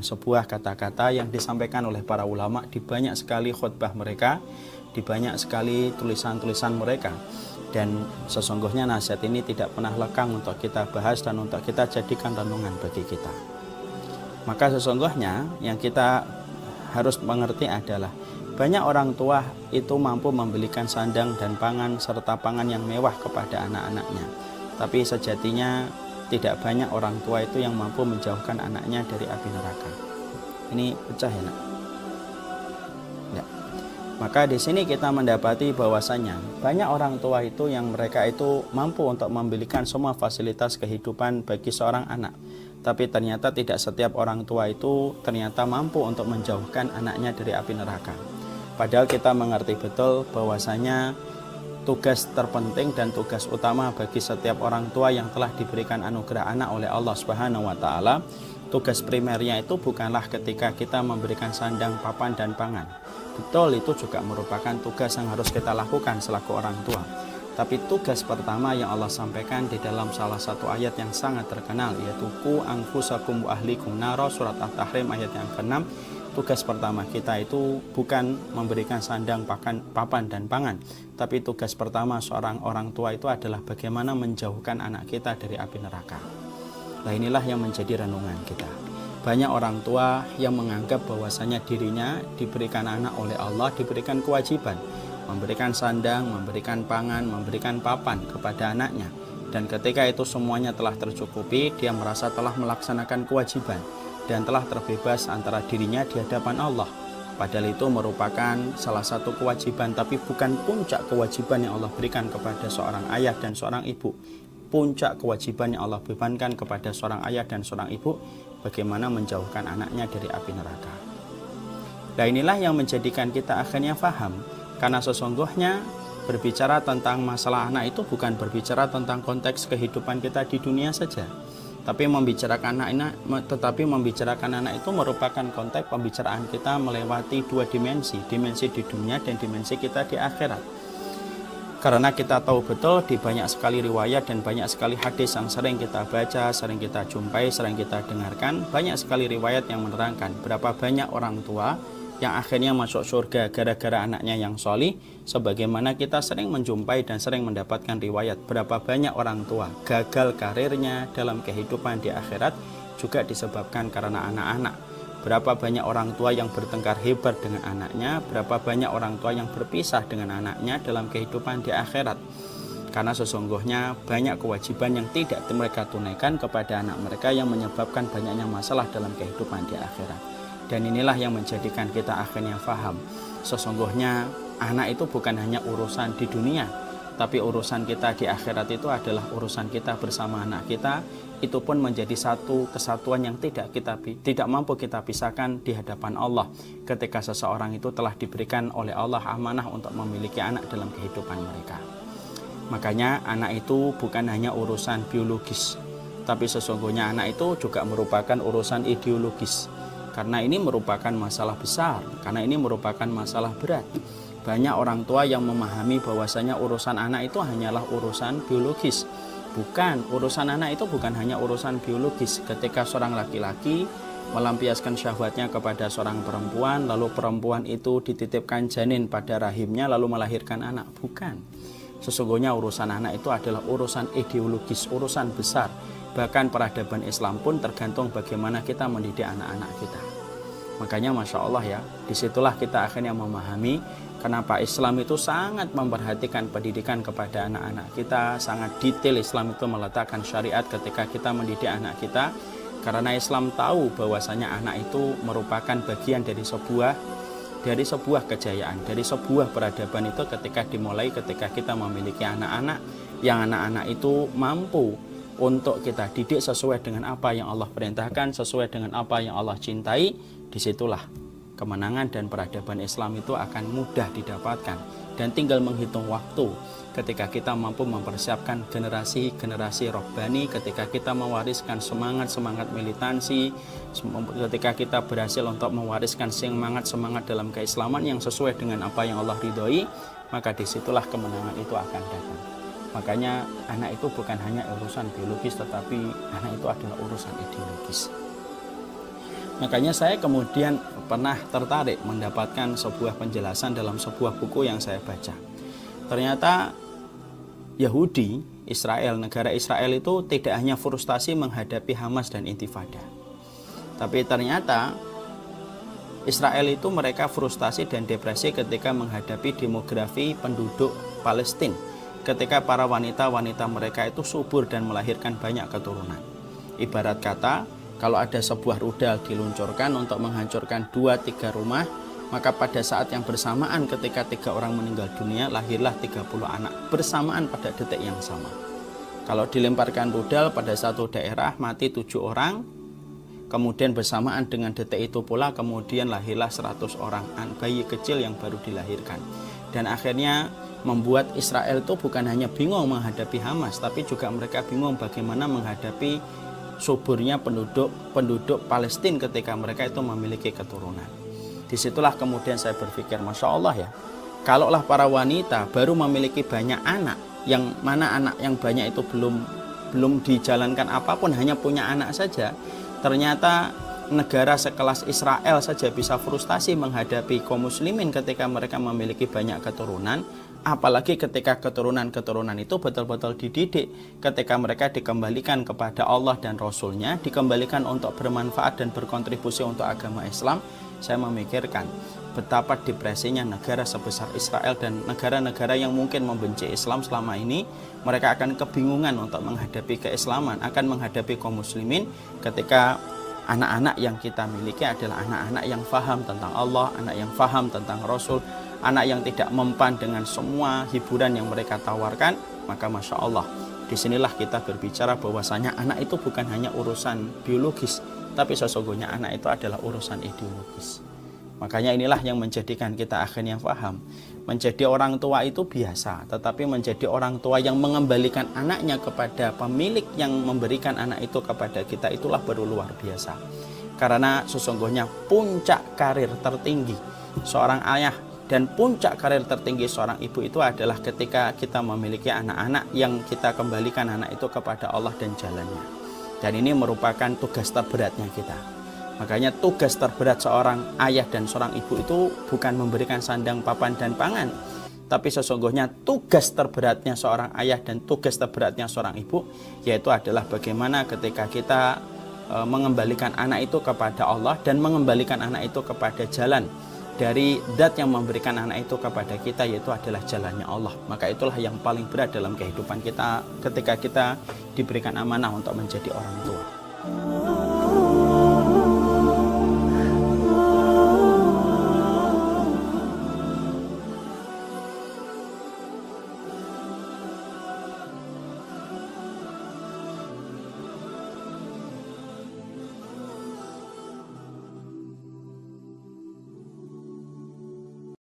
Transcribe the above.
sebuah kata-kata yang disampaikan oleh para ulama di banyak sekali khutbah mereka, di banyak sekali tulisan-tulisan mereka. Dan sesungguhnya nasihat ini tidak pernah lekang untuk kita bahas dan untuk kita jadikan renungan bagi kita. Maka sesungguhnya yang kita harus mengerti adalah banyak orang tua itu mampu membelikan sandang dan pangan serta pangan yang mewah kepada anak-anaknya. Tapi sejatinya tidak banyak orang tua itu yang mampu menjauhkan anaknya dari api neraka. Ini pecah ya, nak? Ya. Maka di sini kita mendapati bahwasanya banyak orang tua itu yang mereka itu mampu untuk memberikan semua fasilitas kehidupan bagi seorang anak. Tapi ternyata tidak setiap orang tua itu ternyata mampu untuk menjauhkan anaknya dari api neraka. Padahal kita mengerti betul bahwasanya tugas terpenting dan tugas utama bagi setiap orang tua yang telah diberikan anugerah anak oleh Allah Subhanahu wa taala, tugas primernya itu bukanlah ketika kita memberikan sandang, papan dan pangan. Betul, itu juga merupakan tugas yang harus kita lakukan selaku orang tua. Tapi tugas pertama yang Allah sampaikan di dalam salah satu ayat yang sangat terkenal, yaitu Qu anfusakum wa ahlikum naro, surat At-Tahrim ayat yang ke-6. Tugas pertama kita itu bukan memberikan sandang, papan dan pangan, tapi tugas pertama seorang orang tua itu adalah bagaimana menjauhkan anak kita dari api neraka. Nah, inilah yang menjadi renungan kita. Banyak orang tua yang menganggap bahwasanya dirinya diberikan anak oleh Allah, diberikan kewajiban memberikan sandang, memberikan pangan, memberikan papan kepada anaknya. Dan ketika itu semuanya telah tercukupi, dia merasa telah melaksanakan kewajiban dan telah terbebas antara dirinya di hadapan Allah. Padahal itu merupakan salah satu kewajiban, tapi bukan puncak kewajiban yang Allah berikan kepada seorang ayah dan seorang ibu. Puncak kewajiban yang Allah bebankan kepada seorang ayah dan seorang ibu, bagaimana menjauhkan anaknya dari api neraka. Nah, inilah yang menjadikan kita akhirnya faham, karena sesungguhnya berbicara tentang masalah anak itu bukan berbicara tentang konteks kehidupan kita di dunia saja. Tapi membicarakan anak itu merupakan konteks pembicaraan kita melewati dua dimensi di dunia dan dimensi kita di akhirat. Karena kita tahu betul di banyak sekali riwayat dan banyak sekali hadis yang sering kita baca, sering kita jumpai, sering kita dengarkan, banyak sekali riwayat yang menerangkan berapa banyak orang tua yang akhirnya masuk surga gara-gara anaknya yang solih, sebagaimana kita sering menjumpai dan sering mendapatkan riwayat berapa banyak orang tua gagal karirnya dalam kehidupan di akhirat juga disebabkan karena anak-anak. Berapa banyak orang tua yang bertengkar hebat dengan anaknya, berapa banyak orang tua yang berpisah dengan anaknya dalam kehidupan di akhirat. Karena sesungguhnya banyak kewajiban yang tidak mereka tunaikan kepada anak mereka yang menyebabkan banyaknya masalah dalam kehidupan di akhirat. Dan inilah yang menjadikan kita akhirnya faham, sesungguhnya anak itu bukan hanya urusan di dunia, tapi urusan kita di akhirat itu adalah urusan kita bersama anak kita. Itu pun menjadi satu kesatuan yang tidak mampu kita pisahkan di hadapan Allah ketika seseorang itu telah diberikan oleh Allah amanah untuk memiliki anak dalam kehidupan mereka. Makanya anak itu bukan hanya urusan biologis, tapi sesungguhnya anak itu juga merupakan urusan ideologis. Karena ini merupakan masalah besar, karena ini merupakan masalah berat. Banyak orang tua yang memahami bahwasanya urusan anak itu hanyalah urusan biologis. Bukan, urusan anak itu bukan hanya urusan biologis. Ketika seorang laki-laki melampiaskan syahwatnya kepada seorang perempuan, lalu perempuan itu dititipkan janin pada rahimnya lalu melahirkan anak. Bukan. Sesungguhnya urusan anak itu adalah urusan ideologis, urusan besar. Bahkan peradaban Islam pun tergantung bagaimana kita mendidik anak-anak kita. Makanya Masya Allah ya, disitulah kita akhirnya memahami kenapa Islam itu sangat memperhatikan pendidikan kepada anak-anak kita. Sangat detail Islam itu meletakkan syariat ketika kita mendidik anak kita. Karena Islam tahu bahwasanya anak itu merupakan bagian dari sebuah kejayaan, dari sebuah peradaban itu ketika kita memiliki anak-anak yang anak-anak itu mampu untuk kita didik sesuai dengan apa yang Allah perintahkan, sesuai dengan apa yang Allah cintai. Disitulah kemenangan dan peradaban Islam itu akan mudah didapatkan. Dan tinggal menghitung waktu ketika kita mampu mempersiapkan generasi rohbani, ketika kita mewariskan semangat militansi, ketika kita berhasil untuk mewariskan semangat dalam keislaman yang sesuai dengan apa yang Allah ridhoi, maka disitulah kemenangan itu akan datang. Makanya anak itu bukan hanya urusan biologis, tetapi anak itu adalah urusan ideologis. Makanya saya kemudian pernah tertarik mendapatkan sebuah penjelasan dalam sebuah buku yang saya baca. Ternyata Yahudi, Israel, negara Israel itu tidak hanya frustasi menghadapi Hamas dan Intifada. Tapi ternyata Israel itu mereka frustasi dan depresi ketika menghadapi demografi penduduk Palestina. Ketika para wanita-wanita mereka itu subur dan melahirkan banyak keturunan. Ibarat kata, kalau ada sebuah rudal diluncurkan untuk menghancurkan 2-3 rumah, maka pada saat yang bersamaan ketika 3 orang meninggal dunia, lahirlah 30 anak bersamaan pada detik yang sama. Kalau dilemparkan rudal pada satu daerah mati 7 orang, kemudian bersamaan dengan detik itu pula kemudian lahirlah 100 orang bayi kecil yang baru dilahirkan. Dan akhirnya membuat Israel itu bukan hanya bingung menghadapi Hamas, tapi juga mereka bingung bagaimana menghadapi suburnya penduduk Palestina ketika mereka itu memiliki keturunan. Disitulah kemudian saya berpikir, Masya Allah ya, kalaulah para wanita baru memiliki banyak anak, yang mana anak yang banyak itu belum dijalankan apapun, hanya punya anak saja, ternyata negara sekelas Israel saja bisa frustasi menghadapi kaum muslimin ketika mereka memiliki banyak keturunan. Apalagi ketika keturunan-keturunan itu betul-betul dididik, ketika mereka dikembalikan kepada Allah dan Rasulnya, dikembalikan untuk bermanfaat dan berkontribusi untuk agama Islam. Saya memikirkan betapa depresinya negara sebesar Israel dan negara-negara yang mungkin membenci Islam selama ini. Mereka akan kebingungan untuk menghadapi keislaman, akan menghadapi kaum muslimin ketika anak-anak yang kita miliki adalah anak-anak yang faham tentang Allah, anak yang faham tentang Rasul, anak yang tidak mempan dengan semua hiburan yang mereka tawarkan. Maka Masya Allah, disinilah kita berbicara bahwasanya anak itu bukan hanya urusan biologis, tapi sesungguhnya anak itu adalah urusan ideologis. Makanya inilah yang menjadikan kita akhirnya paham, menjadi orang tua itu biasa, tetapi menjadi orang tua yang mengembalikan anaknya kepada pemilik yang memberikan anak itu kepada kita, itulah baru luar biasa. Karena sesungguhnya puncak karir tertinggi seorang ayah dan puncak karir tertinggi seorang ibu itu adalah ketika kita memiliki anak-anak yang kita kembalikan anak itu kepada Allah dan jalannya. Dan ini merupakan tugas terberatnya kita. Makanya tugas terberat seorang ayah dan seorang ibu itu bukan memberikan sandang, papan, dan pangan. Tapi sesungguhnya tugas terberatnya seorang ayah dan tugas terberatnya seorang ibu yaitu adalah bagaimana ketika kita mengembalikan anak itu kepada Allah dan mengembalikan anak itu kepada jalan dari zat yang memberikan anak itu kepada kita, yaitu adalah jalannya Allah. Maka itulah yang paling berat dalam kehidupan kita ketika kita diberikan amanah untuk menjadi orang tua.